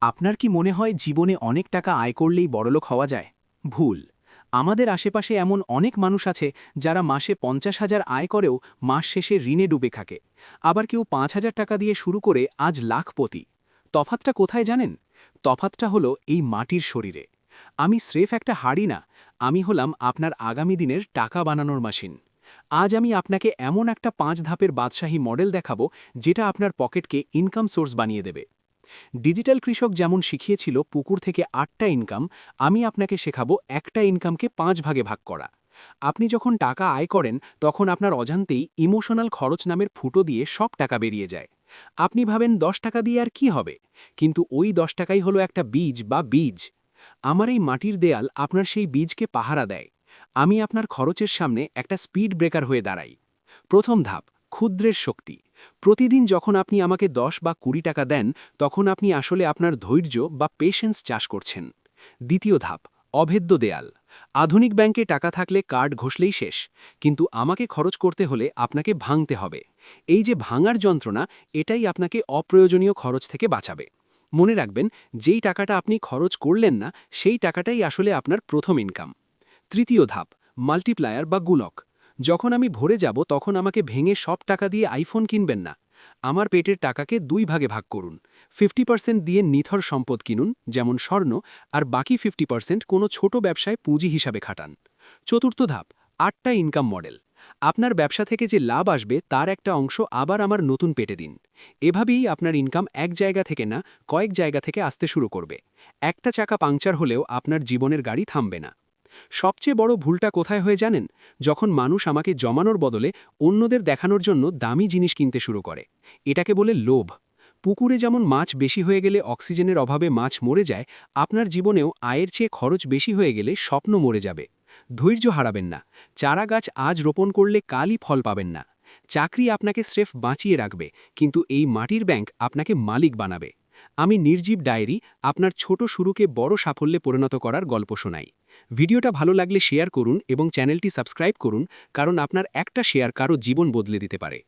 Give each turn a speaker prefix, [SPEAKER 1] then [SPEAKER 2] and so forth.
[SPEAKER 1] আপনার কি মনে হয় জীবনে অনেক টাকা আয় করলেই বড়লোক হওয়া যায়? ভুল। আমাদের আশেপাশে এমন অনেক মানুষ আছে যারা মাসে 50,000 আয় করেও মাস শেষে ঋণে ডুবে থাকে। আবার কেউ 5,000 টাকা দিয়ে শুরু করে আজ লাখপতি। তফাৎটা কোথায় জানেন? তফাৎটা হলো এই মাটির শরীরে। আমি স্রেফ একটা হাড়ি না, আমি হলাম আপনার আগামী দিনের টাকা বানানোর মেশিন। আজ আমি আপনাকে এমন একটা 5 ধাপের বাদশাহী মডেল দেখাবো যেটা আপনার পকেটকে ইনকাম সোর্স বানিয়ে দেবে। ডিজিটাল কৃষক যেমন শিখিয়েছিল পুকুর থেকে 8টা ইনকাম, আমি আপনাকে শেখাবো একটা ইনকামকে 5 ভাগে ভাগ করা। আপনি যখন টাকা আয় করেন তখন আপনার অজান্তেই ইমোশনাল খরচ নামের ফুটো দিয়ে সব টাকা বেরিয়ে যায়। আপনি ভাবেন 10 টাকা দিয়ে আর কি হবে, কিন্তু ওই 10 টাকাই হলো একটা বীজ বা বীজ। আমার এই মাটির দেয়াল আপনার সেই বীজকে পাহারা দেয়। আমি আপনার খরচের সামনে একটা স্পিড ব্রেকার হয়ে দাঁড়াই। প্রথম ধাপ, ক্ষুদ্রের শক্তি। প্রতিদিন যখন আপনি আমাকে 10 বা 20 টাকা দেন, তখন আপনি আসলে আপনার ধৈর্য বা পেশেন্স চাষ করছেন। দ্বিতীয় ধাপ, অভেদ্য দেয়াল। আধুনিক ব্যাংকে টাকা থাকলে কার্ড ঘষলেই শেষ, কিন্তু আমাকে খরচ করতে হলে আপনাকে ভাঙতে হবে। এই যে ভাঙার যন্ত্রণা, এটাই আপনাকে অপ্রয়োজনীয় খরচ থেকে বাঁচাবে। মনে রাখবেন, যেই টাকাটা আপনি খরচ করলেন না, সেই টাকাটাই আসলে আপনার প্রথম ইনকাম। তৃতীয় ধাপ, মাল্টিপ্লায়ার বা গুণক। যখন আমি ভরে যাব তখন আমাকে ভেঙে সব টাকা দিয়ে আইফোন কিনবেন না। আমার পেটের টাকাকে 2 ভাগে ভাগ করুন। 50% দিয়ে নিথর সম্পদ কিনুন, যেমন স্বর্ণ, আর বাকি 50% কোনো ছোট ব্যবসায় পুঁজি হিসাবে খাটান। চতুর্থ ধাপ, 8টা ইনকাম মডেল। আপনার ব্যবসা থেকে যে লাভ আসবে তার একটা অংশ আবার আমার নতুন পেটে দিন। এভাবেই আপনার ইনকাম এক জায়গা থেকে না, কয়েক জায়গা থেকে আসতে শুরু করবে। একটা চাকা পাংচার হলেও আপনার জীবনের গাড়ি থামবে না। সবচেয়ে বড় ভুলটা কোথায় হয়ে জানেন? যখন মানুষ আমাকে জমানোর বদলে অন্যদের দেখানোর জন্য দামি জিনিস কিনতে শুরু করে। এটাকে বলে লোভ। পুকুরে যেমন মাছ বেশি হয়ে গেলে অক্সিজেনের অভাবে মাছ মরে যায়, আপনার জীবনেও আয়ের চেয়ে খরচ বেশি হয়ে গেলে স্বপ্ন মরে যাবে। ধৈর্য হারাবেন না। চারা গাছ আজ রোপণ করলে কালই ফল পাবেন না। চাকরি আপনাকে স্রেফ বাঁচিয়ে রাখবে, কিন্তু এই মাটির ব্যাংক আপনাকে মালিক বানাবে। আমি নির্জীব ডায়েরি আপনার ছোট শুরুকে বড় সাফল্যে পরিণত করার গল্প শোনাই। ভিডিওটা ভালো লাগলে শেয়ার করুন এবং চ্যানেলটি সাবস্ক্রাইব করুন, কারণ আপনার একটা শেয়ার কারো জীবন বদলে দিতে পারে।